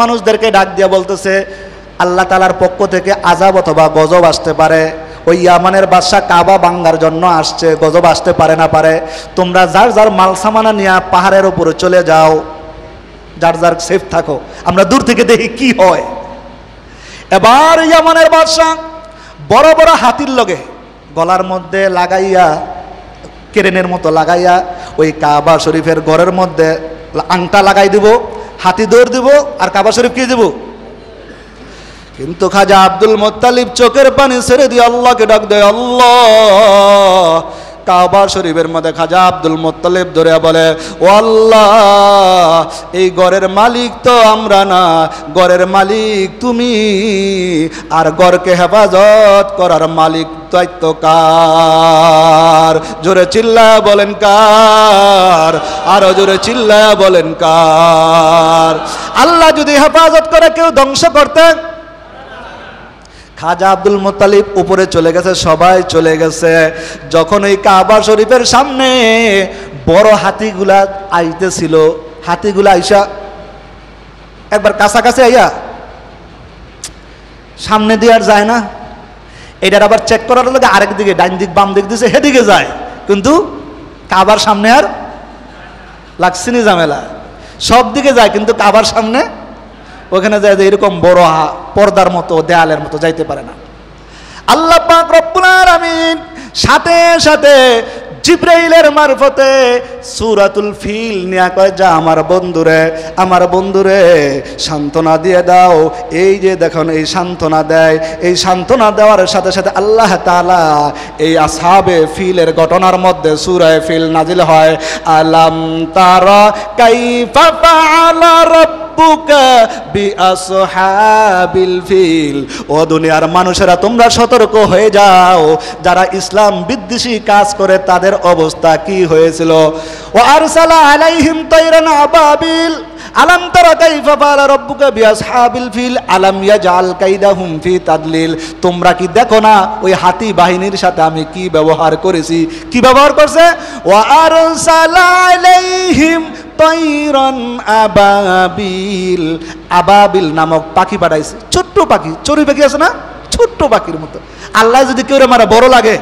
মানুষদেরকে ডাক দিয়ে বলতেছে আল্লাহ তাআলার পক্ষ থেকে আযাব অথবা গজব আসতে পারে। ওই ইয়ামানের বাদশা কাবা ভাঙার জন্য আসছে, গজব আসতে পারে না পারে। তোমরা যার যার মাল সামানা নিয়ে পাহাড়ের উপরে চলে যাও, যার যার সেফ থাকো, আমরা দূর থেকে দেখি কি হয়। এবার ইয়ামানের বাদশা বড় বড় হাতির লগে গলার মধ্যে লাগাইয়া, কেরেনের মতো লাগাইয়া ওই কাবা শরীফের ঘরের মধ্যে আংটা লাগাই দিব, হাতি দৌড় দিব, আর কাবা শরীফ কি দিব। কিন্তু খাজা আব্দুল মুত্তালিব চোখের পানি ছেড়ে দিয়ে আল্লাহকে ডাক দেয়, আল্লাহ। কাবা শরীফের মধ্যে খাজা আব্দুল মুত্তালিব ধরে বলে, ও আল্লাহ, এই ঘরের মালিক তো আমরা না, ঘরের মালিক তুমি, আর ঘরকে হেফাজত করার মালিক দায়িত্ব কার? জোরে চিল্লায়া বলেন কার? আরো জোরে চিল্লায়া বলেন কার? আল্লাহ যদি হেফাজত করে কেউ ধ্বংস করতেন? খাজা আব্দুল মুত্তালিব উপরে চলে গেছে, সবাই চলে গেছে। যখন ওই কাবা শরীফের সামনে বড় হাতিগুলা আইতেছিল, হাতিগুলা আইসা একবার কাছাকাছি আইয়া সামনে দিয়ে আর যায় না, এটার আবার চেক করার লাগে আরেক দিকে, ডাইন দিক বাম দিক দিছে, সেদিকে যায়, কিন্তু কাবার সামনে আর লাগছিনি ঝামেলা। সব দিকে যায় কিন্তু কাবার সামনে ওখানে যায় যে এরকম বড় পর্দার মতো দেয়ালের মতো যাইতে পারে না। আল্লাহ পাক রব্বুল আলামিন সাথে সাথে জিবরাইলের মারফতে সূরাতুল ফিল নিয়া কয়, যা আমার বন্ধুরে সান্ত্বনা দিয়ে দাও। এই যে দেখুন, এই সান্ত্বনা দেয়, এই সান্ত্বনা দেওয়ার সাথে সাথে আল্লাহ তাআলা এই আসহাবে ফিলের ঘটনার মধ্যে সূরা ফিল নাজিল হয়। আলাম তারা কাইফা ফাআলা রাব্বুকা বিআসহাবিল ফিল। ও দুনিয়ার মানুষেরা, তোমরা সতর্ক হয়ে যাও, যারা ইসলাম বিদ্বেষী কাজ করে তাদের অবস্থা কি হয়েছিল। ওয়া আরসালা আলাইহিম তায়রান আবাবিল আলাম তারা কাইফা ফাআলা রাব্বুকা বিআসহাবিল ফিল আলাম ইয়াজআল কাইদাহুম ফি তাদলিল। তোমরা কি দেখো না ওই হাতি বাহিনীর সাথে আমি কি ব্যবহার করেছি? কি ব্যবহার করছে? ওয়া আরসালা আলাইহিম তায়রান আবাবিল। আবাবিল নামক পাখি পাঠাইছে, ছোট্ট পাখি, চড়ুই পাখি আছে না, ছোট্ট পাখির মতো। আল্লাহ যদি কেউ মারা বড় লাগে,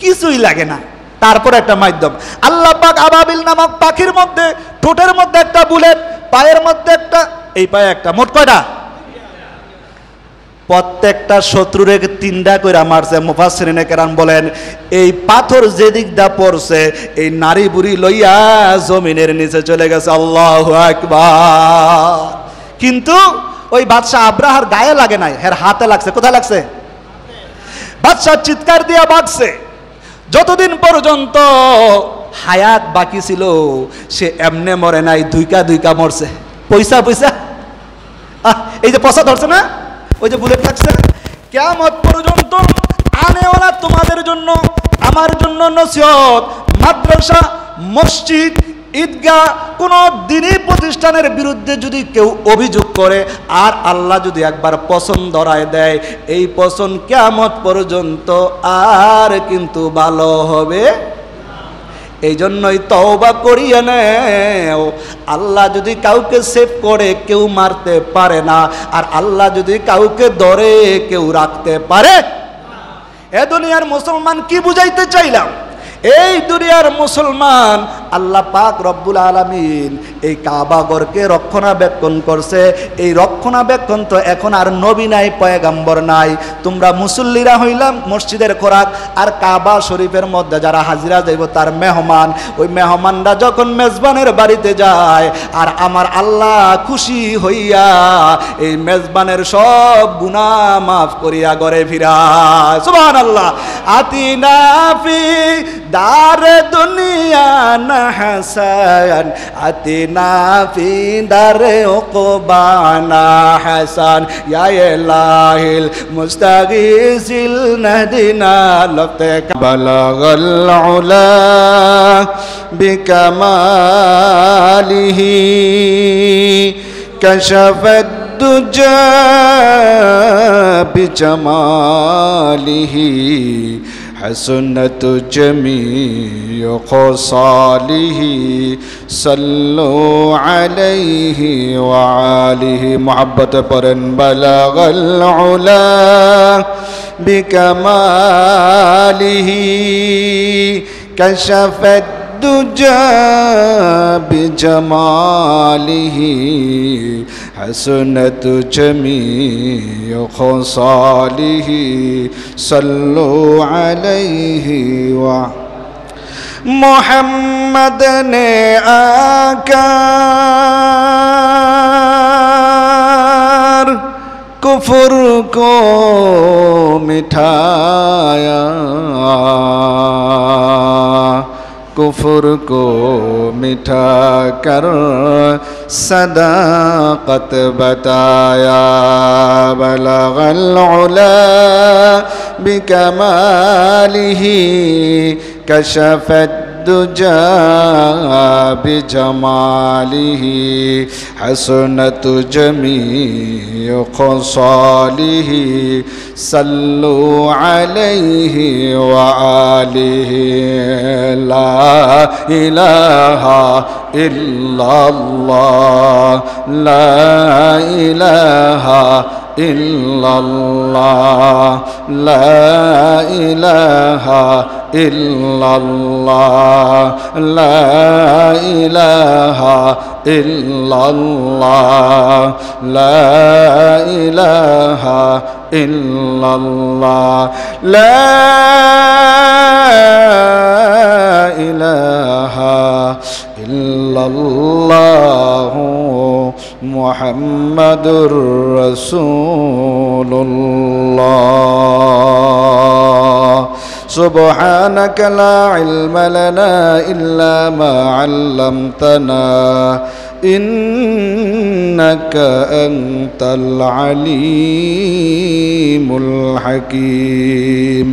কিছুই লাগে না, তারপর একটা মাধ্যম। আল্লাহ পাক আবাবিল নামক পাখির মধ্যে ঠোঁটের মধ্যে একটা বুলেট, পায়ের মধ্যে একটা, এই পায়ে একটা, মোট কয়টা? প্রত্যেকটা শত্রুরে 3টা কইরা মারছে। মুফাসসিরিনে কেরাম বলেন, এই পাথর যেদিক দা পড়ছে এই নারী বুড়ি লইয়া জমিনের নিচে চলে গেছে। আল্লাহু আকবার। কিন্তু ওই বাদশা আব্রাহার গায়ে লাগে নাই, এর হাতে লাগছে। কোথায় লাগছে? বাদশা চিৎকার দিয়া বাঁচছে। যতদিন পর্যন্ত হায়াত বাকি ছিল সে এমনে মরে নাই, দুইকা মরছে। পয়সা এই যে পয়সা ধরছে না, ওই যে বুলেট লাগছে। কিয়ামত পর্যন্ত আনেওয়ালা তোমাদের জন্য, আমার জন্য নসিহত, মাদ্রাসা, মসজিদ, ঈদগাহ, কোন দিনই প্রতিষ্ঠানের বিরুদ্ধে যদি কেউ অভিযোগ করে আর আল্লাহ যদি একবার পছন্দ ধরায় দেয়, এই পছন্দ কিয়ামত পর্যন্ত আর কিন্তু ভালো হবে। এই জন্যই তওবা করিয়ে নেও। আল্লাহ যদি কাউকে সেভ করে কেউ মারতে পারে না, আর আল্লাহ যদি কাউকে ধরে কেউ রাখতে পারে। এ দুনিয়ার মুসলমান কি বুঝাইতে চাইলাম? এই দুনিয়ার মুসলমান আল্লাহ পাক রব্বুল আলামিন এই কাবা ঘরকে রক্ষণাবেক্ষণ করছে। এই রক্ষণাবেক্ষণ তো এখন আর নবী নাই, পয়গাম্বর নাই। তোমরা মুসল্লিরা হইলাম মসজিদের খোরাক, আর কাবা শরীফের মধ্যে যারা হাজিরা যাইব তার মেহমান। ওই মেহমানরা যখন মেজবানের বাড়িতে যায়, আর আমার আল্লাহ খুশি হইয়া এই মেজবানের সব গুনাহ মাফ করিয়া ঘরে ফিরায়। সুবহানাল্লাহ। আতিনা ফি দার দুনিয়া না হাসান, আতিনা ফি দারে উকবানা হাসান, ইয়া ইলাহিল মুস্তাগিসিল নাহদিনা লফতে বালাগাল উলা বিকামালিহি কাশাফাত দুজা বিজামালিহি حسنت جميع خصاله صلوا عليه وآله محبت پرن بلغ العلا بكماله كشف الدجى بجماله حسنت جميع خصاله صلوا عليه محمد نے آکر کفر کو مٹھایا کفر کو مٹھا کر صداقت بتایا بلغ العلا بکمالہ کشف الدجى بجماله حسنت جميع خصاله صلوا عليه وآله لا إله إلا الله لا إله إلا الله لا إله إلا الله لا إله إلا الله لا إله إلا الله لا إله إلا الله محمد رسول الله سبحانك لا علم لنا إلا ما علمتنا إنك أنت العليم الحكيم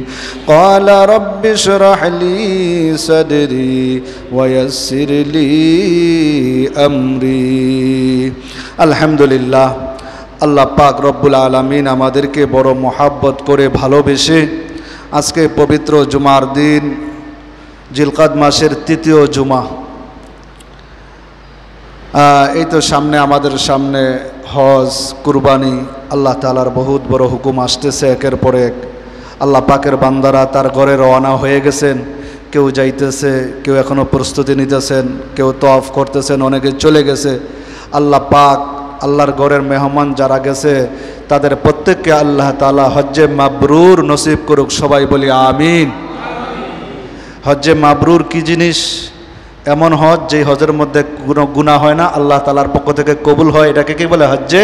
قال رب اشرح لي صدري ويسر لي أمري الحمد لله আল্লাহ পাক রব্বুল আলামিন আমাদেরকে বড় মহব্বত করে ভালোবেসে আজকে পবিত্র জুমার দিন জিলকাদ মাসের তৃতীয় জুমা এই তো সামনে আমাদের সামনে হজ কুরবানি আল্লাহ তাআলার বহুত বড় হুকুম আসতেছে একের পর এক আল্লাহ পাকের বান্দারা তার ঘরে রওনা হয়ে গেছেন কেউ যাইতেছে কেউ এখনো প্রস্তুতি নিতেছেন কেউ তওয়াফ করতেছেন অনেকে চলে গেছে আল্লাহ পাক আল্লাহর ঘরের মেহমান যারা গেছে তাদের প্রত্যেককে আল্লাহ তাআলা হজ্জে মাবরুর নসিব করুক সবাই বলি আমিন হজ্জে মাবরুর কি জিনিস এমন হজ যে হজের মধ্যে কোনো গুনাহ হয় না আল্লাহ তাআলার পক্ষ থেকে কবুল হয় এটাকে কি বলে হজ্জে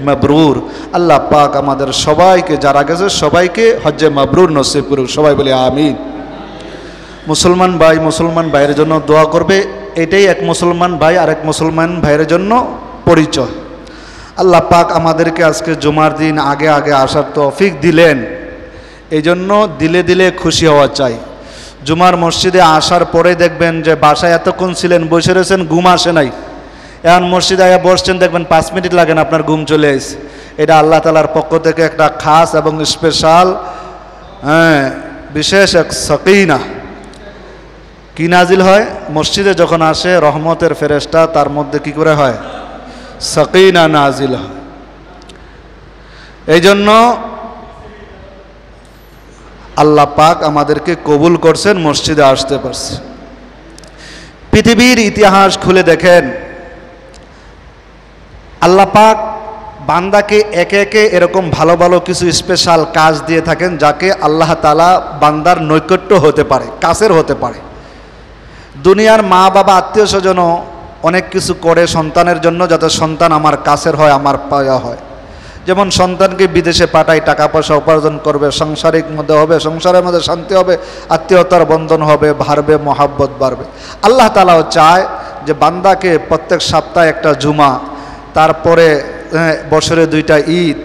মাবরুর আল্লাহ পাক আমাদের সবাইকে যারা গেছে সবাইকে হজ্জে মাবরুর নসিব করুক সবাই বলি আমিন মুসলমান ভাই মুসলমান ভাইয়ের জন্য দোয়া করবে এটাই এক মুসলমান ভাই আরেক মুসলমান ভাইয়ের জন্য পরিচয় আল্লাহ পাক আমাদেরকে আজকে জুমার দিন আগে আগে আসার তৌফিক দিলেন এই জন্য দিলে দিলে খুশি হওয়া চাই জুমার মসজিদে আসার পরে দেখবেন যে বাসায় এতক্ষণ ছিলেন বসে রয়েছেন ঘুম আসে নাই এখন মসজিদে আয়া বসছেন দেখবেন 5 মিনিট লাগে না আপনার ঘুম চলে আসে এটা আল্লাহ তাআলার পক্ষ থেকে একটা খাস এবং স্পেশাল বিশেষ এক সাকিনা কি নাজিল হয় মসজিদে যখন আসে রহমতের ফেরেশতা তার মধ্যে কি করে হয় সাকিনা নাজিল হয় এই জন্য আল্লাহ পাক আমাদেরকে কবুল করছেন মসজিদে আসতে পারছে পৃথিবীর ইতিহাস খুলে দেখেন আল্লাহ পাক বান্দাকে একে একে এরকম ভালো ভালো কিছু স্পেশাল কাজ দিয়ে থাকেন যাকে আল্লাহ তাআলা বান্দার নৈকট্য হতে পারে কাছের হতে পারে দুনিয়ার মা বাবা আত্মীয় স্বজনও অনেক কিছু করে সন্তানের জন্য যাতে সন্তান আমার কাছের হয় আমার পায়া হয় যেমন সন্তানকে বিদেশে পাঠাই টাকা পয়সা উপার্জন করবে সাংসারিক মধ্যে হবে সংসারের মধ্যে শান্তি হবে আত্মীয়তার বন্ধন হবে বাড়বে মহাব্বত বাড়বে আল্লাহ তাআলাও চায় যে বান্দাকে প্রত্যেক সপ্তাহে একটা জুমা তারপরে বছরে 2টা ঈদ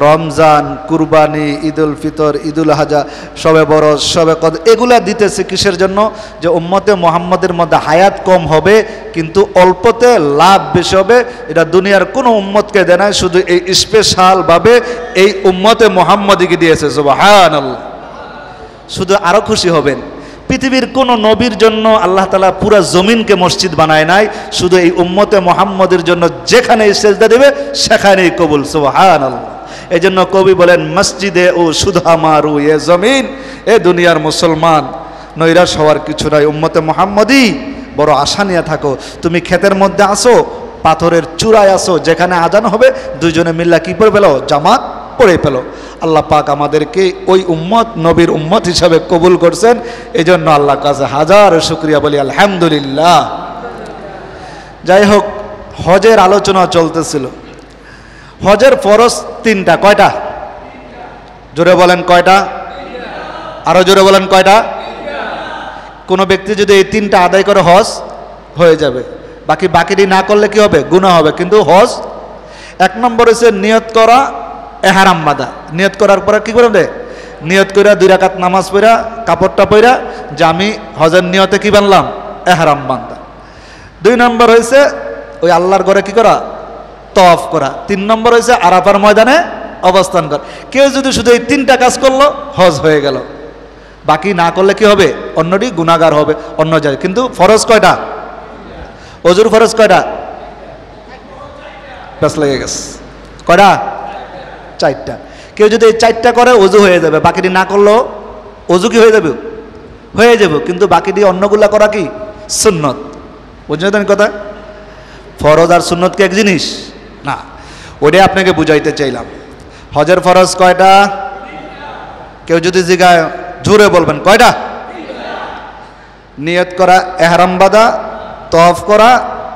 রমজান কুরবানি ঈদুল ফিতর ঈদুল আজহা শবে বরজ শবে কদর এগুলা দিতেছে কিসের জন্য যে উম্মতে মুহাম্মদের মধ্যে হায়াত কম হবে কিন্তু অল্পতে লাভ বেশি হবে এটা দুনিয়ার কোনো উম্মতকে দেয় না শুধু এই স্পেশাল ভাবে এই উম্মতে মুহাম্মদীকে দিয়েছে সুবহানাল্লাহ শুধু আরো খুশি হবেন। পৃথিবীর কোন নবীর জন্য আল্লাহ তাআলা পুরো জমিনকে মসজিদ বানায় নাই, শুধু এই উম্মতে মুহাম্মদের জন্য যেখানে সেজদা দেবে সেখানেই কবুল। সুবহানাল্লাহ। এই জন্য কবি বলেন, মসজিদে ও সুধা মারু এ জমিন, এ দুনিয়ার মুসলমান নৈরাশ হওয়ার কিছু নাই, উম্মতে মুহাম্মদী বড় আশা নিয়ে থাকো। তুমি ক্ষেতের মধ্যে আসো, পাথরের চূড়ায় আসো, যেখানে আজান হবে দুইজনে মিল্লা কি পড়ে পেলো? জামাত পড়ে পেলো। আল্লাহ পাক আমাদেরকে ওই উম্মত, নবীর উম্মত হিসাবে কবুল করছেন। এই জন্য আল্লাহর কাছে হাজার শুকরিয়া বলি, আলহামদুলিল্লাহ। যাই হোক, হজের আলোচনা চলতেছিল। হজের ফরজ তিনটা। কয়টা? জোরে বলেন কয়টা? আরো জোরে বলেন কয়টা? কোনো ব্যক্তি যদি এই তিনটা আদায় করে হজ হয়ে যাবে। বাকিটি না করলে কি হবে? গুনাহ হবে। কিন্তু হজ, এক নম্বর হচ্ছে নিয়ত করা, এহরাম বাঁধা। নিয়ত করার পরে কি করবে? নিয়ত কইরা 2 রাকাত নামাজ পড়া, কাপড়টা পরা, যে আমি হজের নিয়তে কি বানলাম? এহরাম বান্ধা। 2 নম্বর হয়েছে ওই আল্লাহর ঘরে কি করা? তওয়াফ করা। 3 নম্বর হয়েছে আরাফার ময়দানে অবস্থান করা। কেউ যদি শুধু এই 3টা কাজ করলো, হজ হয়ে গেল। বাকি না করলে কি হবে? অন্যটি গুনাহগার হবে, অন্য যায়। কিন্তু ফরজ কয়টা? ওযুর ফরজ কয়টা? ব্যাস লেগে গেছে। কয়টা? 4টা। কেউ যদি এই 4টা করে ওযু হয়ে যাবে, বাকিটি না করলেও ওযু কি হয়ে যাবে? হয়ে যাবে। কিন্তু বাকিটি অন্যগুলা করা কি? সুন্নত। বুঝলেন কথা? ফরজ আর সুন্নত কি এক জিনিস না? ওটাই আপনাকে বুঝাইতে চাইলাম। হজের ফরজ কয়টা? কেউ যদি জিজ্ঞাসা, জোরে বলবেন কয়টা? নিয়ত করা, এহরাম বাঁধা, তওয়াফ করা,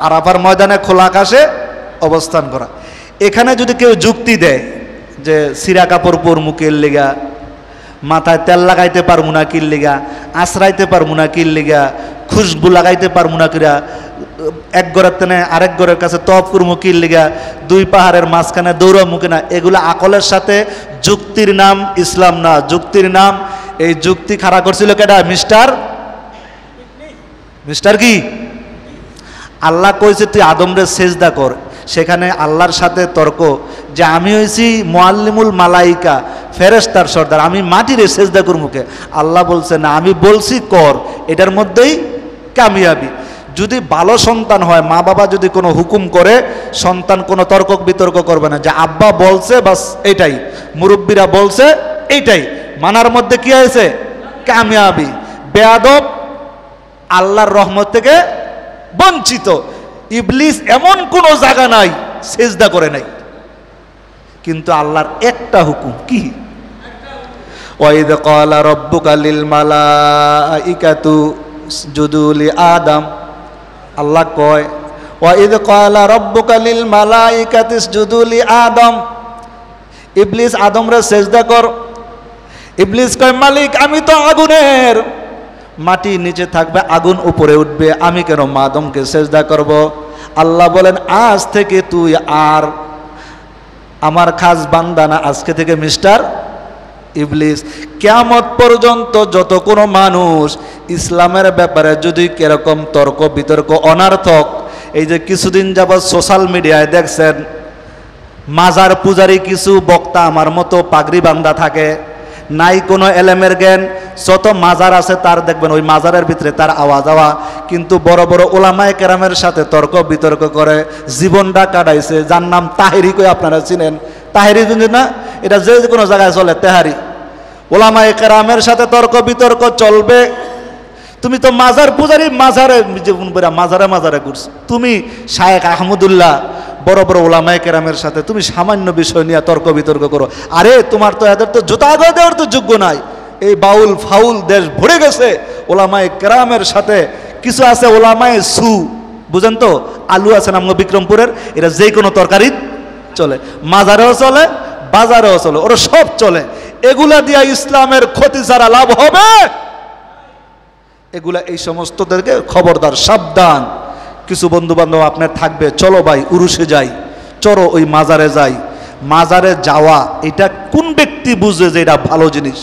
আরাফার ময়দানে খোলা আকাশে অবস্থান করা। এখানে যদি কেউ যুক্তি দেয় যে সিরা কাপড় পর মুখের লেগা, মাথায় তেল লাগাইতে পারবো না কির লেগা, আশ্রাইতে পারবো না কির লেগা, খুশবু লাগাইতে পারবো না কিরা, এক ঘরের তেনে আরেক ঘরের কাছে তওয়াফ করবো কির লেগা, 2 পাহাড়ের মাঝখানে দৌড়াবো কিনা, এগুলো আকলের সাথে যুক্তির নাম ইসলাম না, যুক্তির নাম। এই যুক্তি খাড়া করছিল কেডা? মিস্টার কি? আল্লাহ কইছে তুই আদমরে সেজদা কর। সেখানে আল্লাহর সাথে তর্ক যে আমি হইছি মুআল্লিমুল মালাইকা, ফেরেশতার সর্দার, আমি মাটিরে সেজদা করবো কে? আল্লাহ বলছে না, আমি বলছি কর। এটার মধ্যেই কামিয়াবি। যদি ভালো সন্তান হয়, মা বাবা যদি কোনো হুকুম করে, সন্তান কোনো তর্ক বিতর্ক করবে না, যে আব্বা বলছে বাস এটাই, মুরব্বীরা বলছে এইটাই, মানার মধ্যে কি হয়েছে? কামিয়াবি। বেয়াদব আল্লাহর রহমত থেকে বঞ্চিত। ইবলিস এমন কোনো জায়গা নাই সেজদা করে নাই, কিন্তু আল্লাহর একটা হুকুম কি? ওয়াইদ ক্বালা রাব্বুকা লিল মালাইকাতু ইসজুদু লি আদম। আল্লাহ কয়, ওয়াইদ ক্বালা রাব্বুকা লিল মালাইকাতি ইসজুদু লি আদম। ইবলিস আদমরে সেজদা কর। ইবলিস কয়, মালিক আমি তো আগুনের, মাটি নিচে থাকবে, আগুন উপরে উঠবে, আমি কেন আদমকে সেজদা করব? আল্লাহ বলেন, আজ থেকে তুই আর আমার খাস বান্দা না, আজকে থেকে মিস্টার ইবলিস। কিয়ামত পর্যন্ত যত কোনো মানুষ ইসলামের ব্যাপারে যদি কিরকম তর্ক বিতর্ক অনার্থক, এই যে কিছুদিন যাবৎ সোশ্যাল মিডিয়ায় দেখছেন মাজার পূজারী কিছু বক্তা আমার মতো পাগড়ি বান্ধা থাকে, নাই কোনো এলেমের জ্ঞান, যত মাজার আছে তার দেখবেন ওই মাজারের ভিতরে তার আওয়াজ আওয়া, কিন্তু বড় বড় ওলামায়ে কেরামের সাথে তর্ক বিতর্ক করে জীবনটা কাটাইছে। যার নাম তাহেরি, কই আপনারা চিনেন তাহেরি? না, এটা যে কোনো জায়গায় চলে তেহারি। ওলামায়ে কেরামের সাথে তর্ক বিতর্ক চলবে। তুমি তো মাজার পূজারী, মাজারে মাজারে মাজারে ঘুরছো। তুমি শায়েখ আহমদুল্লাহ বড় বড় ওলামায়ে কেরামের সাথে তুমি সামান্য বিষয় নিয়ে তর্ক বিতর্ক করো। আরে তোমার তো এদের তো জুতা গো দেওয়ার তো যোগ্য নাই। এই বাউল ফাউল দেশ ভরে গেছে ওলামায়ে কেরামের সাথে। কিছু আছে ওলামায়ে সু, বুঝেন তো, আলু আছে নাম বিক্রমপুরের, এরা যে কোনো তরকারি চলে, মাজারেও চলে, বাজারেও চলে, ওরা সব চলে। এগুলা দিয়া ইসলামের ক্ষতি ছাড়া লাভ হবে? এগুলা এই সমস্তদেরকে খবরদার, সাবধান। কিছু বন্ধু বান্ধব আপনার থাকবে, চলো ভাই উরুসে যাই, চলো ওই মাজারে যাই। মাজারে যাওয়া এটা কোন ব্যক্তি বুঝে যে এটা ভালো জিনিস?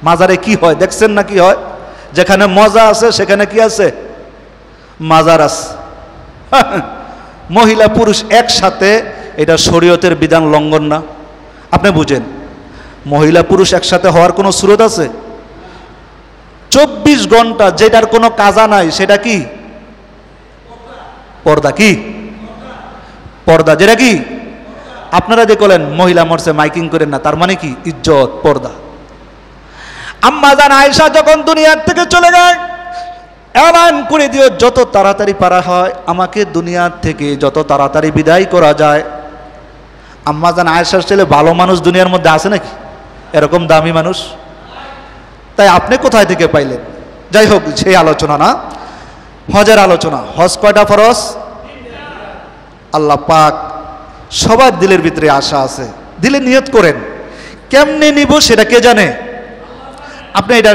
মাজারে কি হয় দেখছেন না? কি হয়? যেখানে মজা আছে সেখানে কি আছে? মাজার আছে। মহিলা পুরুষ একসাথে, এটা শরীয়তের বিধান লঙ্ঘন না? আপনি বুঝেন, মহিলা পুরুষ একসাথে হওয়ার কোনো সুরত আছে? 24 ঘন্টা যেটার কোনো কাজা নাই সেটা কি? পর্দা। কি পর্দা? যেটা কি আপনারা যে বলেন মহিলা মরছে মাইকিং করেন না, তার মানে কি? ইজ্জত, পর্দা। আম্মা জান আয়েশা যখন দুনিয়ার থেকে চলে যায়, এলান করে দিও যত তাড়াতাড়ি পারা হয় আমাকে দুনিয়ার থেকে যত তাড়াতাড়ি বিদায় করা যায়। আম্মা জান আয়েশার ছেলে ভালো মানুষ দুনিয়ার মধ্যে আছে নাকি? এরকম দামি মানুষ? তাই আপনি কোথায় থেকে পাইলেন? যাই হোক, সেই আলোচনা না, হজের আলোচনা। হজ কয়টা ফরজ? আল্লাহ পাক সবার দিলের ভিতরে আশা আছে, দিলে নিয়ত করেন। কেমনে নিব সেটা কে জানে? আপনি এটা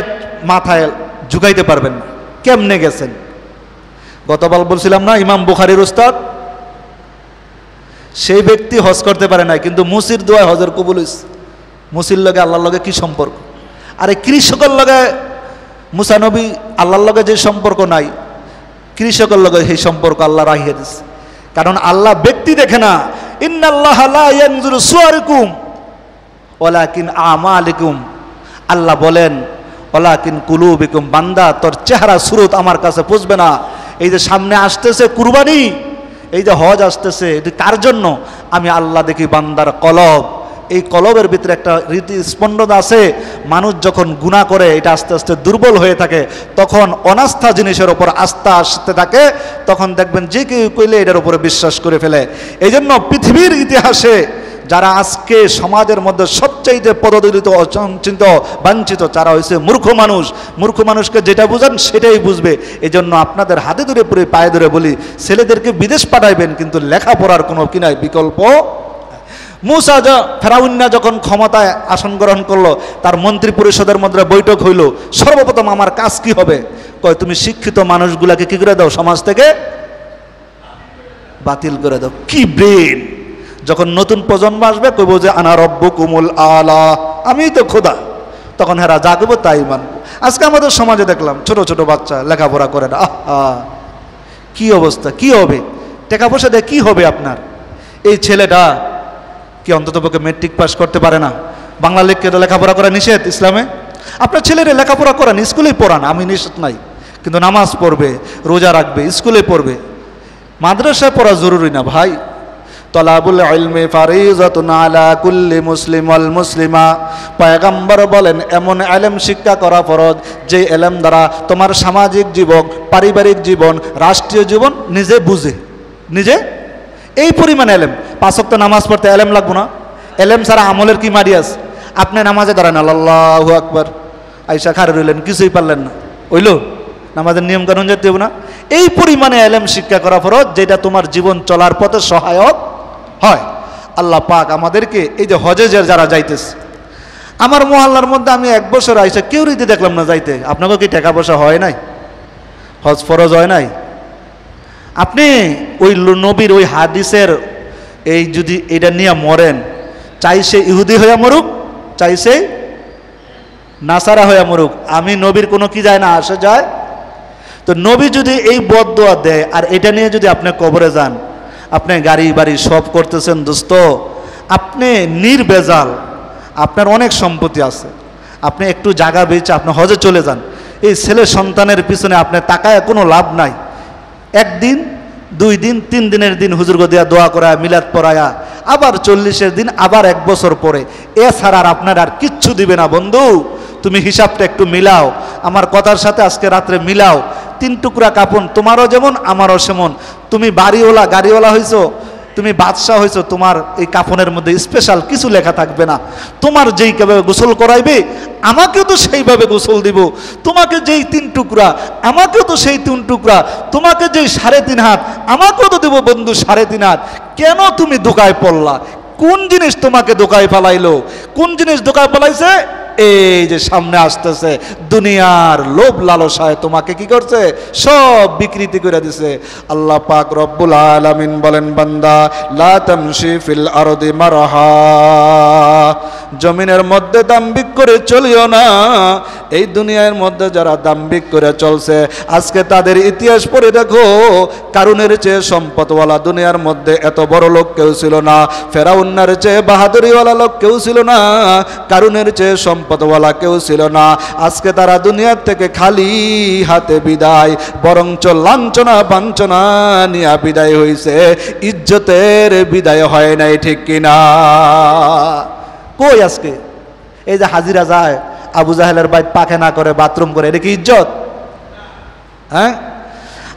মাথায় ঝুঁকাইতে পারবেন না কেমনে গেছেন। গতকাল বলছিলাম না, ইমাম বুখারীর উস্তাদ, সেই ব্যক্তি হজ করতে পারে নাই, কিন্তু মুসির দোয়ায় হজের কবুল হইছে। মুসির লগে আল্লাহর লগে কি সম্পর্ক? আরে কৃষকের লগে মুসা নবী আল্লাহর লগে যে সম্পর্ক নাই, কৃষকের লগে সেই সম্পর্ক আল্লাহ রাখিয়ে দিচ্ছে। কারণ আল্লাহ ব্যক্তি দেখে না। ইন্নাল্লাহা লা ইয়ানজুরু সুওয়ারিকুম ওয়ালাকিন আমালিকুম। আল্লাহ বলেন ওয়ালাকিন কুলুবিকুম, বান্দা তোর চেহারা সুরত আমার কাছে পুষবে না। এই যে সামনে আসতেছে কুরবানি, এই যে হজ আসতেছে, এটি কার জন্য? আমি আল্লাহ দেখি বান্দার কলব। এই কলবের ভিতরে একটা রীতি স্পন্দন আছে। মানুষ যখন গুনাহ করে এটা আস্তে আস্তে দুর্বল হয়ে থাকে, তখন অনাস্থা জিনিসের ওপর আস্থা আসতে থাকে, তখন দেখবেন যে কেউ কইলে এটার উপরে বিশ্বাস করে ফেলে। এই জন্য পৃথিবীর ইতিহাসে যারা আজকে সমাজের মধ্যে সবচাইতে পদদলিত, অচিন্তিত, বাঞ্ছিত, তারা হয়েছে মূর্খ মানুষ। মূর্খ মানুষকে যেটা বুঝান সেটাই বুঝবে। এই জন্য আপনাদের হাতে ধরে পুরো পায়ে ধরে বলি, ছেলেদেরকে বিদেশ পাঠাইবেন, কিন্তু লেখাপড়ার কোনো কি নাই, বিকল্প। মুসা ফেরাউন্না যখন ক্ষমতায় আসন গ্রহণ করলো, তার মন্ত্রী পরিষদের মধ্যে বৈঠক হইল। সর্বপ্রথম আমার কাজ কি হবে? কয় তুমি শিক্ষিত মানুষগুলাকে কি করে দাও? সমাজ থেকে বাতিল করে দাও। কি ব্রেন! যখন নতুন প্রজন্ম আসবে কইব যে আনা রব্বুকুমুল আলা, আমি তো খোদা, তখন হেরা যা কইব তাই মানব। আজকে আমাদের সমাজে দেখলাম ছোট ছোট বাচ্চা লেখাপড়া করে না। কি অবস্থা! কি হবে? টাকা পয়সা দিয়ে কি হবে আপনার? এই ছেলেটা কি অন্ততপক্ষে মেট্রিক পাস করতে পারে না? বাংলা লিখকে তো লেখাপড়া করা নিষেধ ইসলামে। আপনার ছেলেরে লেখাপড়া করান, স্কুলেই পড়ান, আমি নিষেধ নাই, কিন্তু নামাজ পড়বে, রোজা রাখবে, স্কুলে পড়বে। মাদ্রাসায় পড়া জরুরি না ভাই। তলাবুল ইলমি ফারিজাতুন আলা কুল্লি মুসলিম ওয়াল মুসলিমা। পয়গম্বর বলেন এমন ইলম শিক্ষা করা ফরজ যে ইলম দ্বারা তোমার সামাজিক জীবন, পারিবারিক জীবন, রাষ্ট্রীয় জীবন নিজে বুঝে। নিজে এই পরিমাণ ইলম। 5 ওয়াক্ত নামাজ পড়তে ইলম লাগবে না? ইলম ছাড়া আমলের কি মারি আছে? আপনি নামাজে দাঁড়ান, আল্লাহু আকবার, আইসা খাড়ে রইলেন, কিছুই পারলেন না, হইল? নামাজের নিয়ম কানুন জানতে হবে না? এই পরিমাণে ইলম শিক্ষা করা ফরজ যেটা তোমার জীবন চলার পথে সহায়ক হয়। আল্লাহ পাক আমাদেরকে এই যে হজে যারা যাইতেছে, আমার মহল্লার মধ্যে আমি 1 বছর আইসা কেউ রীতি দেখলাম না যাইতে। আপনাকে কি টাকা পয়সা হয় নাই? হজ ফরজ হয় নাই? আপনি ওই নবীর ওই হাদিসের এই যদি এটা নিয়ে মরেন, চাই সে ইহুদি হইয়া মরুক, চাই সে নাসারা হইয়া মরুক, আমি নবীর কোনো কি যায় না, আসে যায়। তো নবী যদি এই বদদোয়া দেয় আর এটা নিয়ে যদি আপনি কবরে যান, আপনি গাড়ি বাড়ি সব করতেছেন দোস্ত, আপনি নির্বেজাল, আপনার অনেক সম্পত্তি আছে, আপনি একটু জায়গা বেচে আপনি হজে চলে যান। এই ছেলে সন্তানের পিছনে আপনি তাকায় কোনো লাভ নাই। 1 দিন 2 দিন 3 দিনের দিন হুজুর গদিয়া দোয়া করায়, মিলাদ পড়ায়া, আবার 40-এর দিন, আবার 1 বছর পরে, এছাড়া আর আপনার আর কিচ্ছু দিবে না। বন্ধু, তুমি হিসাবটা একটু মিলাও, আমার কথার সাথে আজকে রাত্রে মিলাও। 3 টুকরা কাপড়, তোমারও যেমন আমারও সেমন। তুমি বাড়িওয়ালা গাড়িওয়ালা হইছো, তুমি বাদশাহ হইছো, তোমার এই কাফনের মধ্যে স্পেশাল কিছু লেখা থাকবে না। তোমার যেইভাবে গোসল করাইবে আমাকেও তো সেইভাবে গোসল দিব। তোমাকে যেই 3 টুকরা আমাকেও তো সেই 3 টুকরা। তোমাকে যেই 3.5 হাত আমাকেও তো দেবো বন্ধু 3.5 হাত। কেন তুমি ধোকায় পড়লা? কোন জিনিস তোমাকে ধোকায় ফেলাইলো? কোন জিনিস ধোকায় ফেলাইছে? এই যে সামনে আসতেছে দুনিয়ার লোভ লালসায় তোমাকে কি করছে? সব বিকৃতি করে দিছে। আল্লাহ পাক রব্বুল আলামিন বলেন, বান্দা লা তামশি ফিল আরদি মারহা, জমিনের মধ্যে দাম্ভিক করে চলিও না। এই দুনিয়ার মধ্যে যারা দাম্ভিক করে চলছে, আজকে তাদের ইতিহাস পড়ে দেখো, কারুনের চেয়ে সম্পদওয়ালা দুনিয়ার মধ্যে এত বড় লোক কেউ ছিল না। ফেরাউন্নার চেয়ে বাহাদুরিওয়ালা লোক কেউ ছিল না। কারুনের চেয়ে সম্পদ সম্পদওয়ালা কেউ ছিল না। আজকে তারা দুনিয়ার থেকে খালি হাতে বিদায়, বরঞ্চ লাঞ্ছনা বাঞ্ছনা নিয়ে বিদায় হয়েছে, ইজ্জতের বিদায় হয় নাই, ঠিক কিনা? কই আজকে এই যে হাজিরা যায় আবু জাহেলের বাইত পায়খানা করে, বাথরুম করে, এটা কি ইজ্জত? হ্যাঁ,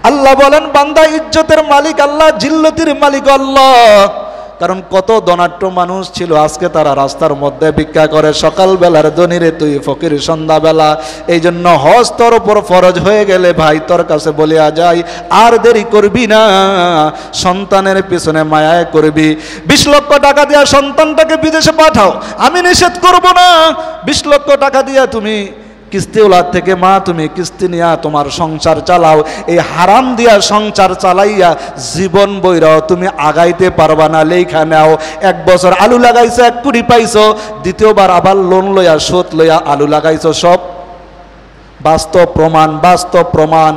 আল্লাহ বলেন বান্দা ইজ্জতের মালিক আল্লাহ, জিল্লতির মালিক আল্লাহ। কারণ কত ধনাঢ্য মানুষ ছিল, আজকে তারা রাস্তার মধ্যে ভিক্ষা করে। সকালবেলার ধনীরে তুই ফকির সন্ধ্যাবেলা। এই জন্য হজ তোর উপর ফরজ হয়ে গেলে ভাই তোর কাছে বলিয়া যাই, আর দেরি করবি না, সন্তানের পিছনে মায়ায় করবি। 20 লক্ষ টাকা দিয়া সন্তানটাকে বিদেশে পাঠাও, আমি নিষেধ করব না। 20 লক্ষ টাকা দিয়া তুমি কিস্তিওয়ালার থেকে মা তুমি কিস্তি নিয়া তোমার সংসার চালাও, এই হারাম দিয়া সংসার চালাইয়া জীবন বইরাও তুমি আগাইতে পারবা না। লেখা নাও, 1 বছর আলু লাগাইছো 1 কোটি পাইছো, দ্বিতীয়বার আবার লোন লইয়া সুদ লইয়া আলু লাগাইছো। সব বাস্তব প্রমাণ, বাস্তব প্রমাণ।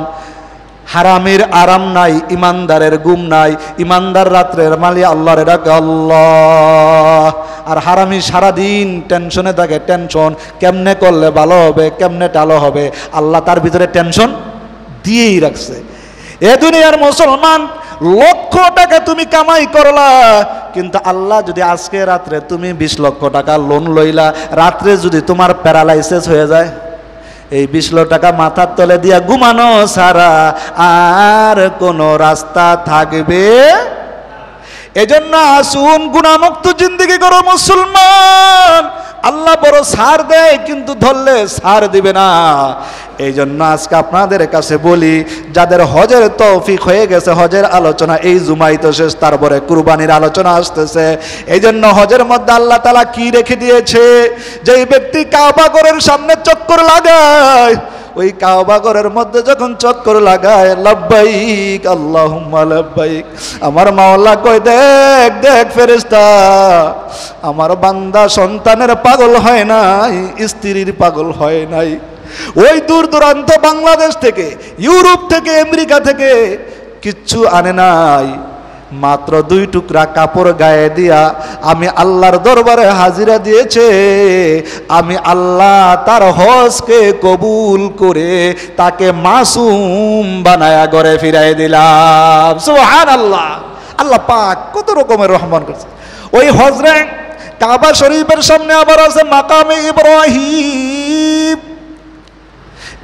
হারামের আরাম নাই, ইমানদারের ঘুম নাই। ইমানদার রাত্রের মালি আল্লাহর ডাকে আল্লাহ, আর হারামি সারাদিন টেনশনে থাকে। টেনশন কেমনে করলে ভালো হবে, কেমনে টালো হবে, আল্লাহ তার ভিতরে টেনশন দিয়েই রাখছে। এ দুনিয়ার মুসলমান, লক্ষ টাকা তুমি কামাই করলা, কিন্তু আল্লাহ যদি আজকে রাত্রে তুমি 20 লক্ষ টাকা লোন লইলা, রাত্রে যদি তোমার প্যারালাইসিস হয়ে যায়, এই 20 লক্ষ টাকা মাথার তলে দিয়া ঘুমানো ছাড়া আর কোনো রাস্তা থাকবে? এজন্য আসুন গুনাহমুক্ত জিন্দেগি করো মুসলমান। আল্লাহ বড় ছাড় দেয়, কিন্তু ধরলে ছাড় দিবে না। এই জন্য আজকে আপনাদের কাছে বলি, যাদের হজের তৌফিক হয়ে গেছে, হজের আলোচনা এই জুমাই তো শেষ, তারপরে কুরবানির আলোচনা আসতেছে। এই জন্য হজের মধ্যে আল্লাহ তাআলা কি রেখে দিয়েছে, যে ব্যক্তি কাবা ঘরের সামনে চক্কর লাগায়, ওই কাবা ঘরের মধ্যে যখন চক্কর লাগায়, লাব্বাইক আল্লাহুম্মা লাব্বাইক, আমার মাওলা কই দেখ দেখ ফেরেশতা, আমার বান্দা সন্তানের পাগল হয় নাই, স্ত্রীর পাগল হয় নাই। ওই দূর দূরান্ত বাংলাদেশ থেকে, ইউরোপ থেকে, আমেরিকা থেকে কিচ্ছু আনে নাই, মাত্র 2 টুকরা কাপড় গায়ে দিয়া আমি আল্লাহর দরবারে হাজিরা দিয়েছে। আমি আল্লাহ তার হজকে কবুল করে তাকে মাসুম বানায়া ঘরে ফিরাই দিলাম। সুবহানাল্লাহ। আল্লাহ পাক কত রকমের রহমান করছে। ওই হজরে কাবা শরীফের সামনে আবার আছে মাকামে ইব্রাহিম।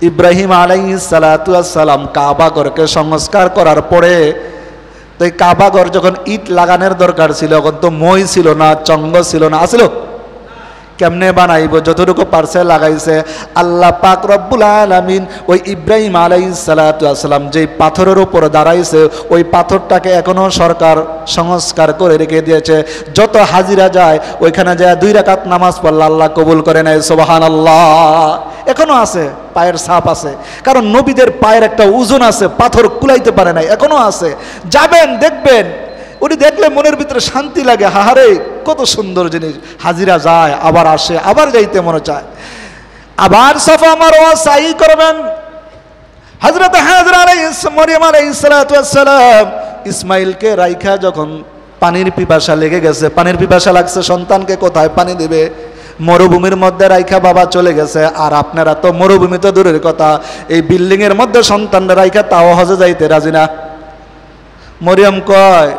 ইব্রাহিম আলাইহিস সালাতু ওয়াস সালাম কাবা ঘরকে সংস্কার করার পরে, তো এই কাবা ঘর যখন ইট লাগানোর দরকার ছিল, এখন তো মই ছিল না, চঙ্গ ছিল না, আসলো কেমনে বানাইব, যতটুকু পারছে লাগাইছে। আল্লাহ পাক রব্বুল আলামিন ওই ইব্রাহিম আলাইহিস সালাতু ওয়াস সালাম যেই পাথরের উপর দাঁড়াইছে, ওই পাথরটাকে এখনো সরকার সংস্কার করে রেখে দিয়েছে। যত হাজিরা যায় ওইখানে যায় 2 রাকাত নামাজ পড়লে আল্লাহ কবুল করে নেয়। সুবহানাল্লাহ। এখনো আছে, পায়ের ছাপ আছে, কারণ নবীদের পায়ের একটা ওজন আছে, পাথর কুলাইতে পারে নাই, এখনো আছে। যাবেন দেখবেন, উনি দেখলে মনের ভিতরে শান্তি লাগে। হাহারে কত সুন্দর জিনিস। হাজিরা যায়, আবার আসে, আবার যাইতে মনে চায়। আবার সাফা মারওয়া সাই করবেন। হযরত হাজরা মারইয়াম আলাইহিস সালাতু ওয়াস সালাম ইসমাইলকে রাইখা যখন পানির পিপাসা লেগে গেছে, পানির পিপাসা লাগছে, সন্তানকে কোথায় পানি দিবে, মরুভূমির মধ্যে রাইখা বাবা চলে গেছে। আর আপনারা তো মরুভূমি তো দূরের কথা, এই বিল্ডিং এর মধ্যে সন্তানরা রাইখা তাও হজে যাইতে রাজি না। মরিয়ম কয়,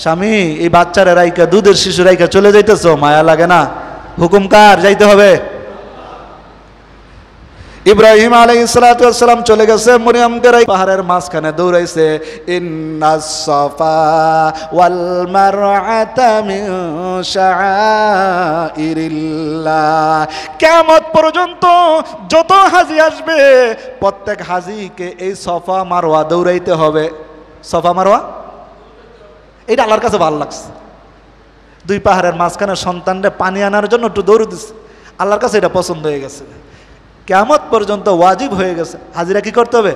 স্বামী এই বাচ্চারা রাইকা, দুধের শিশু রাইকা চলে যাইতেছ, মায়া লাগে না? হুকুম কার? যাইতে হবে। ইব্রাহিম আলাইহিস সালাতু ওয়াস সালাম চলে গেছে, মরিয়মকে রাই পাহাড়ের মাঝখানে দৌড়াইছে। ইন্নাস সাফা ওয়াল মারওয়াতা মিন শাআইরিল্লাহ। কিয়ামত পর্যন্ত যত হাজি আসবে, প্রত্যেক হাজিকে এই সাফা মারওয়া দৌড়াইতে হবে। সাফা মারওয়া এটা আল্লাহর কাছে ভালো লাগছে। 2 পাহাড়ের মাঝখানে সন্তানরা পানি আনার জন্য একটু দৌড় দিচ্ছে, আল্লাহর কাছে এটা পছন্দ হয়ে গেছে। কিয়ামত পর্যন্ত ওয়াজিব হয়ে গেছে, হাজিরা কি করতে হবে?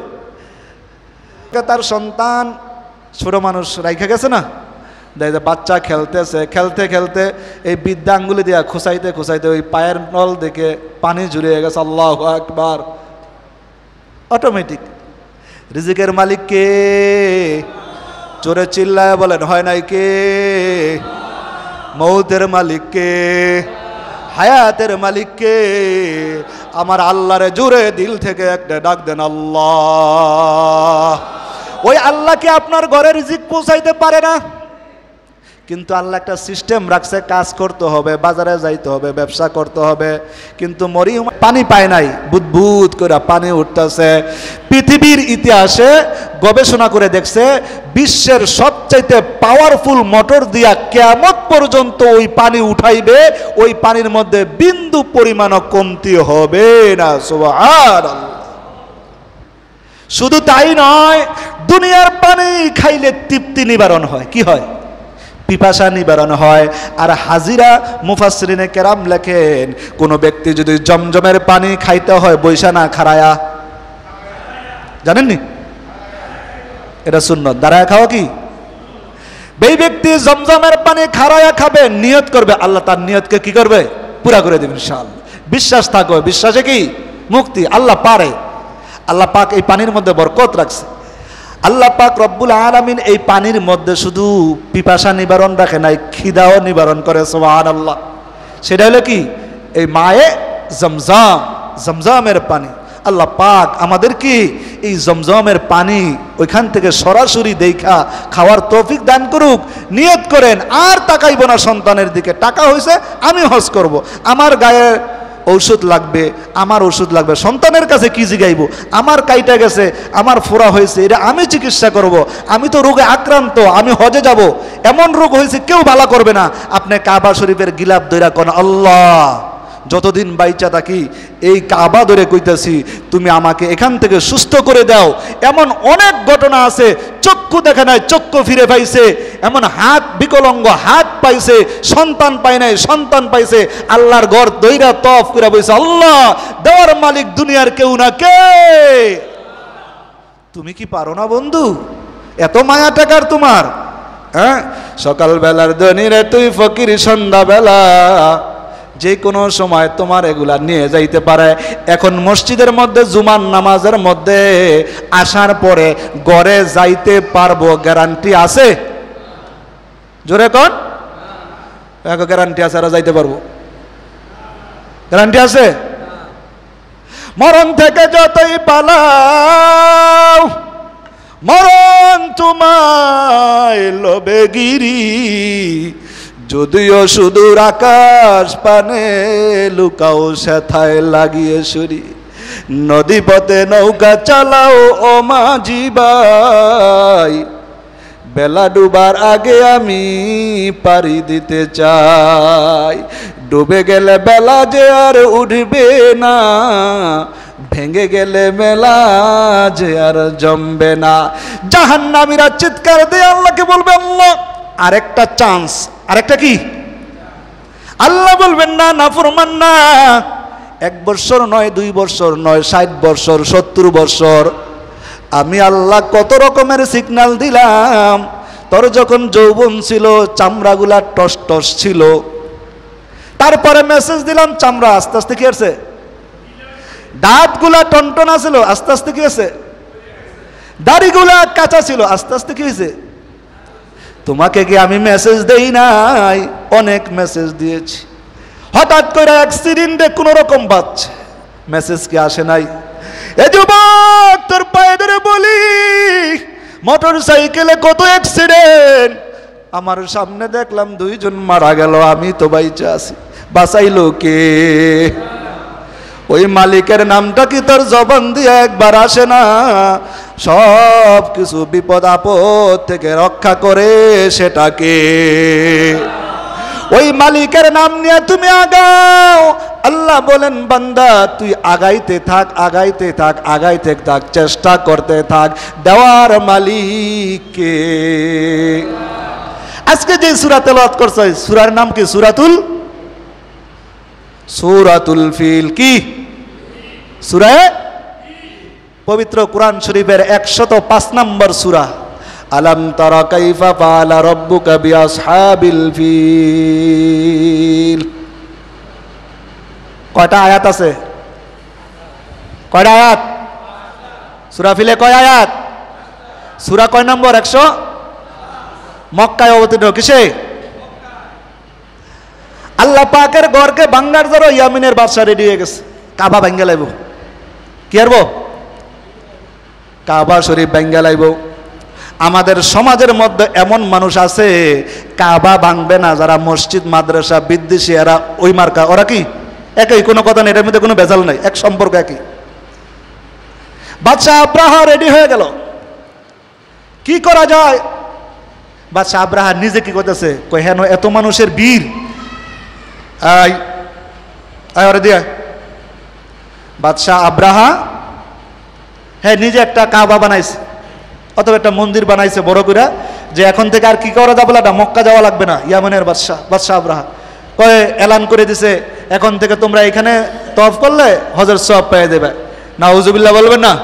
তার সন্তান ছোট মানুষ রাইখা গেছে না, দেখে বাচ্চা খেলতেছে, খেলতে খেলতে এই বিদ্যা আঙ্গুলি দিয়া খুসাইতে খুসাইতে ওই পায়ের নল দেখে পানি ঝুরিয়ে গেছে। আল্লাহু আকবার। অটোমেটিক। রিজিকের মালিক কে? জোরে চিল্লায় বলেন, হয় নাই কে? মৌতের মালিক কে? হায়াতের মালিককে? আমার আল্লাহরে জোরে দিল থেকে একটা ডাক দেন, আল্লাহ। ওই আল্লাহকে আপনার ঘরের রিজিক পৌঁছাইতে পারে না, কিন্তু আল্লাহ একটা সিস্টেম রাখছে, কাজ করতে হবে, বাজারে যাইতে হবে, ব্যবসা করতে হবে। কিন্তু মরিয়ম পানি পায় নাই, বুদবুদ করে পানি উঠতেছে। পৃথিবীর ইতিহাসে গবেষণা করে দেখছে, বিশ্বের সবচাইতে পাওয়ারফুল মোটর দিয়া কিয়ামত পর্যন্ত ওই পানি উঠাইবে, ওই পানির মধ্যে বিন্দু পরিমাণও কমতি হবে না। সুবহানাল্লাহ। শুধু তাই নয়, দুনিয়ার পানি খাইলে তৃপ্তি নিবারণ হয়। কি হয়? পিপাসা নিবারণ হয়। আর হাজিরা মুফাসসিরিনে কেরাম লেখেন, কোন ব্যক্তি যদি জমজমের পানি খাইতে হয় বৈশা না খাড়ায়া, জানেননি এটা সুন্নত, দাঁড়ায় খাওয়া কি? এই ব্যক্তি জমজমের পানি খাড়ায়া খাবে, নিয়ত করবে, আল্লাহ তার নিয়তকে কি করবে? পুরা করে দেবেন ইনশাআল্লাহ। বিশ্বাস থাকবে, বিশ্বাসে কি মুক্তি। আল্লাহ পারে, আল্লাহ পাক এই পানির মধ্যে বরকত রাখছে। আল্লাহ পাক রব্বুল আলামিন এই পানির মধ্যে শুধু পিপাসা নিবারণ রাখে নাই, খিদাও নিবারণ করে। সুবহানাল্লাহ। সেটা হলো কি? এই মায়ে জমজম, জমজমের পানি। আল্লাহ পাক আমাদের কি এই জমজমের পানি ওইখান থেকে সরাসরি দেখা খাওয়ার তৌফিক দান করুক। নিয়ত করেন, আর তাকাইব না সন্তানের দিকে। টাকা হয়েছে, আমি হজ করব, আমার গায়ে ঔষধ লাগবে, আমার ওষুধ লাগবে, সন্তানের কাছে কি জিগাইব? আমার কাইটা গেছে, আমার ফোড়া হয়েছে, এটা আমি চিকিৎসা করব, আমি তো রোগে আক্রান্ত, আমি হজে যাব, এমন রোগ হয়েছে কেউ ভালো করবে না। আপনি কাবা শরীফের গিলাপ ধইরা কোন, আল্লাহ যতদিন বাইচা থাকি এই কাবা ধরে কইতাছি, তুমি আমাকে এখান থেকে সুস্থ করে দাও। এমন অনেক ঘটনা আছে, চক্ষু দেখে নাই, চক্ষু ফিরে পাইছে, এমন হাত বিকলাঙ্গ হাত পাইছে, সন্তান পায় নাই, সন্তান পাইছে। আল্লাহর ঘর দইরা তফ করে বইছে, আল্লাহ দেওয়ার মালিক দুনিয়ার কেউ না, কে? তুমি কি পারো না বন্ধু? এত মায়া টাকার তোমার, হ্যাঁ? সকালবেলার ধনী রে তুই ফকির, সন্ধ্যাবেলা যে কোনো সময় তোমার এগুলা নিয়ে যাইতে পারে। এখন মসজিদের মধ্যে জুমার নামাজের মধ্যে আসার পরে ঘরে যাইতে পারবো, গ্যারান্টি আছে? জোরে কোন? গ্যারান্টি আছে আর যাইতে পারবো? গ্যারান্টি আছে? মরণ থেকে যতই পালাও, মরণ তোমায় লবে গিরি। যদিও সুদূর আকাশ পানে লুকাও সেথায় লাগিয়ে সুরি। নদী পথে নৌকা চালাও ও মাঝি ভাই, বেলা ডুবার আগে আমি পাড়ি দিতে চাই। ডুবে গেলে বেলা যে আর উঠবে না, ভেঙে গেলে মেলা যে আর জমবে না। জাহান্নামীরা চিৎকার দিয়ে আল্লাহকে বলবে, আল্লাহ আরেকটা চান্স। আরেকটা কি? আল্লাহ বলবেন না, নাফরমান না। 1 বছর নয়, 2 বছর নয়, 60 বছর, 70 বছর। আমি আল্লাহ কত রকমের সিগন্যাল দিলাম। তোর যখন যৌবন ছিল, চামড়াগুলা টস টস ছিল, তারপরে মেসেজ দিলাম, চামড়া আস্তে আস্তে কি হয়েছে? দাঁতগুলা টনটনা ছিল, আস্তে আস্তে কি হয়েছে? দাড়িগুলা কাঁচা ছিল, আস্তে আস্তে কি হয়েছে? তোমাকে কি আমি মেসেজ দেই নাই? অনেক মেসেজ দিয়েছি। হঠাৎ করে অ্যাক্সিডেন্টে কোন রকম বাঁচছে, মেসেজ কি আসে নাই? এ যুবক, তোর পায়ে ধরে বলি, মোটর সাইকেলে কত অ্যাক্সিডেন্ট। আমার সামনে দেখলাম 2 জন মারা গেল, আমি তো বাইচা আছি। বাঁচাইলো কে? ওই মালিকের নামটা কি তোর জবান দিয়ে একবার আসে না? সব কিছু বিপদ আপদ থেকে রক্ষা করে সেটাকে। ওই মালিকের নাম নিয়ে তুমি আগাও। আল্লাহ বলেন, বান্দা তুই আগাইতে থাক, আগাইতে থাক, আগাইতে থাক, চেষ্টা করতে থাক। দেওয়ার মালিককে। আজকে যে সূরা তেলাওয়াত করছ, সূরার নাম কি? সূরাতুল ফিল। কি সূরা? পবিত্র কোরআন শরীফের 105 নম্বর সূরা। আলাম তারা কাইফা ফাআলা রাব্বুকা বিআসহাবিল ফিল। কয়টা আয়াত আছে? কয়টা আয়াত? সূরা ফিলে কয় আয়াত? সূরা কয় নম্বর? 100। মক্কায় অবতীর্ণ। কিসে? আল্লাহ পাকের ঘরকে ভাঙ্গার জন্য ইয়ামিনের বাদশা রেডি হয়ে গেছে, কাবা ভাঙ্গা লাইব। কি আরবো? কাবা শরীফ ভাঙ্গা লাইব। আমাদের সমাজের মধ্যে এমন মানুষ আছে কাবা ভাঙবে না, যারা মসজিদ মাদ্রাসা বিদ্বেষী, এরা ওই মার্কা, ওরা কি একই, কোনো কথা নেই, এটার মধ্যে কোনো ভেজাল নাই, এক সম্পর্ক একই। বাদশাহ আব্রাহা রেডি হয়ে গেল, কি করা যায়? বাদশাহ আব্রাহা নিজে কি করতেছে, কই হেন এত মানুষের বীর, ওরে দিয়া। বাদশাহ আব্রাহা হ্যাঁ নিজে একটা কাবা বানাইছে, অথবা একটা মন্দির বানাইছে বড় করে, যে এখন থেকে আর কি করা যাবে না, মক্কা যাওয়া লাগবে না। ইয়ামানের বাদশাহ আব্রাহা কয়ে এলান করে দিছে, এখন থেকে তোমরা এখানে তওয়াফ করলে হজের সওয়াব পেয়ে দেবে। নাউজুবিল্লাহ বলবেন না?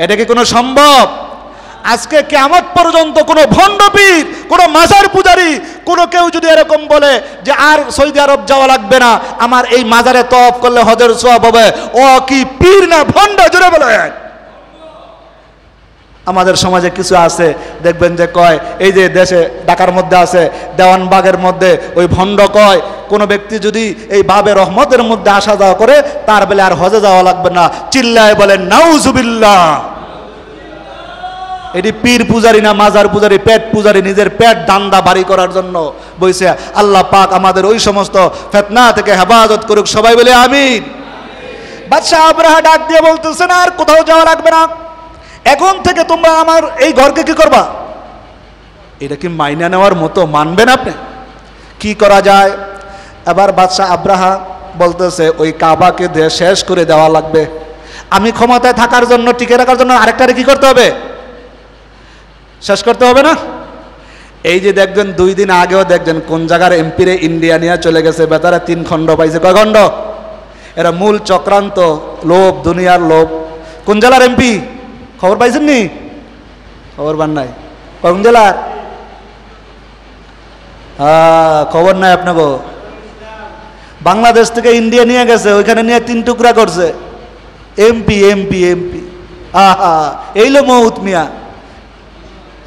এটা কি কোনো সম্ভব? আজকে কিয়ামত পর্যন্ত কোনো ভণ্ড পীর, কোনো মাজার পূজারী, কোনো কেউ যদি এরকম বলে যে আর সৌদি আরব যাওয়া লাগবে না, আমার এই মাজারে তওয়াফ করলে হজের সওয়াব হবে, ও কি পীর না ভণ্ড? জোরে বলে। আমাদের সমাজে কিছু আছে দেখবেন যে কয়, এই যে দেশে ঢাকার মধ্যে আছে দেওয়ানবাগের মধ্যে, ওই ভণ্ড কয় কোনো ব্যক্তি যদি এই বাবে রহমতের মধ্যে আসা যাওয়া করে, তার বেলা আর হজে যাওয়া লাগবে না। চিল্লায় বলেন নাউজুবিল্লাহ। এটি পীর পূজারি না মাজার পূজারি, পেট পূজারি, নিজের পেট দান্দা বাড়ি করার জন্য বইছে। আল্লাহ পাক আমাদের ওই সমস্ত ফিতনা থেকে হেফাজত করুক, সবাই বলে আমিন। বাদশাহ আব্রাহা ডাক দিয়ে বলতেছেন, আর কোথাও যাওয়া লাগবে না, এখন থেকে তোমরা আমার এই ঘরকে কি করবা? এটা কি মাইনা নেওয়ার মতো? মানবেন আপনি? কি করা যায়? এবার বাদশাহ আব্রাহা বলতেছে, ওই কাবাকে দিয়ে শেষ করে দেওয়া লাগবে। আমি ক্ষমতায় থাকার জন্য, টিকে রাখার জন্য আরেকটারে কি করতে হবে? শেষ করতে হবে না? এই যে দেখবেন 2 দিন আগেও দেখবেন কোন জায়গার এমপিরে ইন্ডিয়া নিয়ে চলে গেছে, বেতারা 3 খণ্ড পাইছে। কয় খণ্ড? এরা মূল চক্রান্ত, লোভ, দুনিয়ার লোভ। কোন জেলার এমপি খবর পাইছেন নি? খবর পান নাই? কোন জেলার? খবর নাই আপনাকে? বাংলাদেশ থেকে ইন্ডিয়া নিয়ে গেছে, ওইখানে নিয়ে 3 টুকরা করছে। এমপি এমপি এমপি, আহা এইলো মৌত মিয়া।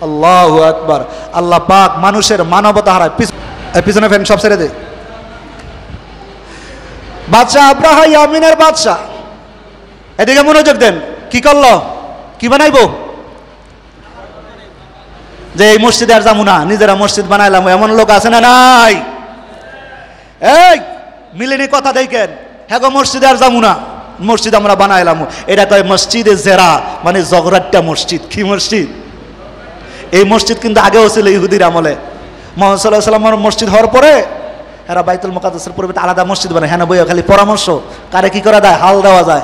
আল্লাহু আকবার। আল্লাহ পাক মানুষের মানবতা হারায়। পিছনে ফ্যান সব ছেড়ে দে। বাদশাহ আব্রাহা ইয়ামিনের বাদশাহ, এদিকে মনোযোগ দেন। কি করলো? কি বানাইবো? যে এই মসজিদে আর যাবো না, নিজেরা মসজিদ বানাইলাম, এমন লোক আছে না নাই? এই মিলেনি কথা দেখেন, হ্যাঁ গো মসজিদে আর যাবো না, মসজিদ আমরা বানাইলাম। এটা কয় মসজিদে জেরা, মানে জগরাট্টা মসজিদ। কি মসজিদ? এই মসজিদ কিন্তু আগেও ছিল ইহুদির আমলে। মুহাম্মদ সাল্লাল্লাহু আলাইহি ওয়াসাল্লামের মসজিদ হওয়ার পরে এরা বাইতুল মুকাদ্দাসের পরিবর্তে আলাদা মসজিদ বানায়। হ্যাঁ বইয়া খালি পরামর্শ, কারে কি করা যায়, হাল দেওয়া যায়,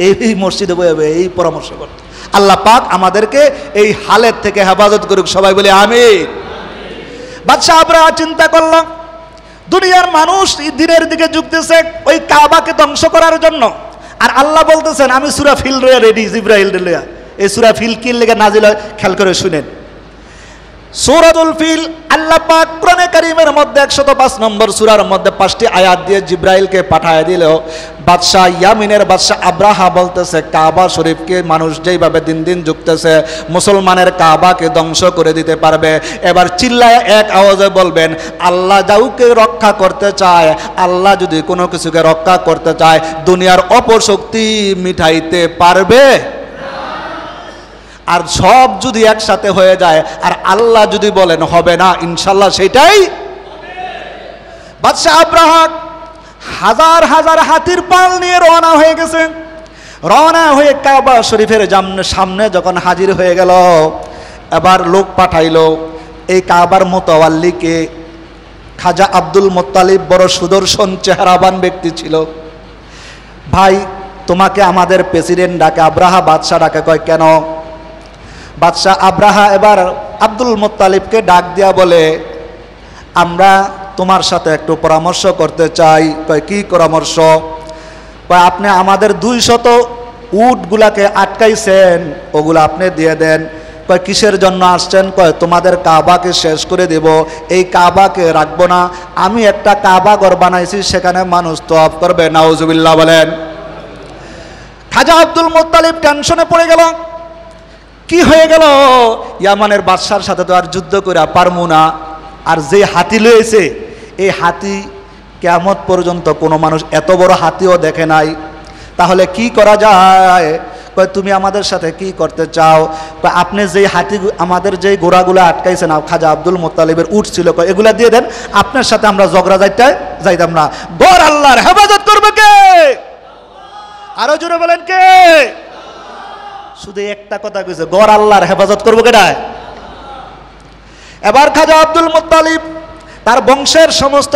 এই মসজিদে বইয়া এই পরামর্শ করত। আল্লাহ পাক আমাদেরকে এই হালের থেকে হেফাজত করুক, সবাই বলে আমিন। বাদশাহ আব্রাহা চিন্তা করল, দুনিয়ার মানুষ দিনের দিকে ঝুঁকতেছে ওই কাবাকে ধ্বংস করার জন্য, আর আল্লাহ বলতেছেন আমি সূরা ফিল রেডি, জিবরাইল রেডি। এই সূরা ফিল কি লেগে নাজিল হয় খেয়াল করে শুনেন। সূরাতুল ফিল আল্লাহ পাক কোরআনে কারীমের মধ্যে 105 নম্বর সূরার মধ্যে 5টি আয়াত দিয়ে জিবরাইলকে পাঠায় দিল। বাদশাহ ইয়ামিনের বাদশাহ আব্রাহা বলতেছে, কাবা শরীফকে মানুষ যেইভাবে দিন দিন ঝুঁকতেছে, মুসলমানের কাবাকে ধ্বংস করে দিতে পারবে। এবার চিল্লায় এক আওয়াজে বলবেন, আল্লাহ যাউকে রক্ষা করতে চায়, আল্লাহ যদি কোনো কিছুকে রক্ষা করতে চায়, দুনিয়ার অপশক্তি মিটাইতে পারবে? আর সব যদি একসাথে হয়ে যায়, আর আল্লাহ যদি বলেন হবে না, ইনশাল্লাহ সেটাই। বাদশাহ আব্রাহা হাজার হাজার হাতির পাল নিয়ে রওনা হয়ে গেছে। রওনা হয়ে কাবা শরীফের সামনে যখন হাজির হয়ে গেল, এবার লোক পাঠাইলো এই কাবার মোতাওয়াল্লিকে। খাজা আব্দুল মুত্তালিব বড় সুদর্শন চেহারাবান ব্যক্তি ছিল। ভাই তোমাকে আমাদের প্রেসিডেন্ট ডাকে, আব্রাহা বাদশাহ ডাকে। কয় কেন? বাদশাহ আব্রাহা এবার আব্দুল মুত্তালিবকে ডাক দিয়া বলে, আমরা তোমার সাথে একটু পরামর্শ করতে চাই। কয় কি পরামর্শ? কয় আপনি আমাদের 200 উটগুলাকে আটকাইছেন, ওগুলো আপনি দিয়ে দেন। কয় কিসের জন্য আসছেন? কয় তোমাদের কাবাকে শেষ করে দেব, এই কাবাকে রাখবো না। আমি একটা কাবা ঘর বানাইছি, সেখানে মানুষ তওয়াফ করবে। নাউজুবিল্লাহ বলেন। খাজা আব্দুল মুত্তালিব টেনশনে পড়ে গেল। কি হয়ে গেল? ইয়ামানের বাদশার সাথে তো আর যুদ্ধ করে পারমু না। আর যে হাতি লয়েছে, এই হাতি কিয়ামত পর্যন্ত কোনো মানুষ এত বড় হাতিও দেখে নাই। তাহলে কি করা যায়? কয় তুমি আমাদের সাথে কি করতে চাও? কয় আপনি যেই হাতি আমাদের যেই ঘোড়াগুলো আটকাইছেন, খাজা আব্দুল মুত্তালিবের উট ছিল, কয় এগুলা দিয়ে দেন, আপনার সাথে আমরা ঝগড়া যাইতাম না। গড় আল্লাহর হেফাজত করবে কে? আরো জোরে বলেন কে? শুধু একটা কথা কইছে, গড় আল্লাহর হেফাজত করবে কেডা? এবার খাজা আব্দুল মুত্তালিব তার বংশের সমস্ত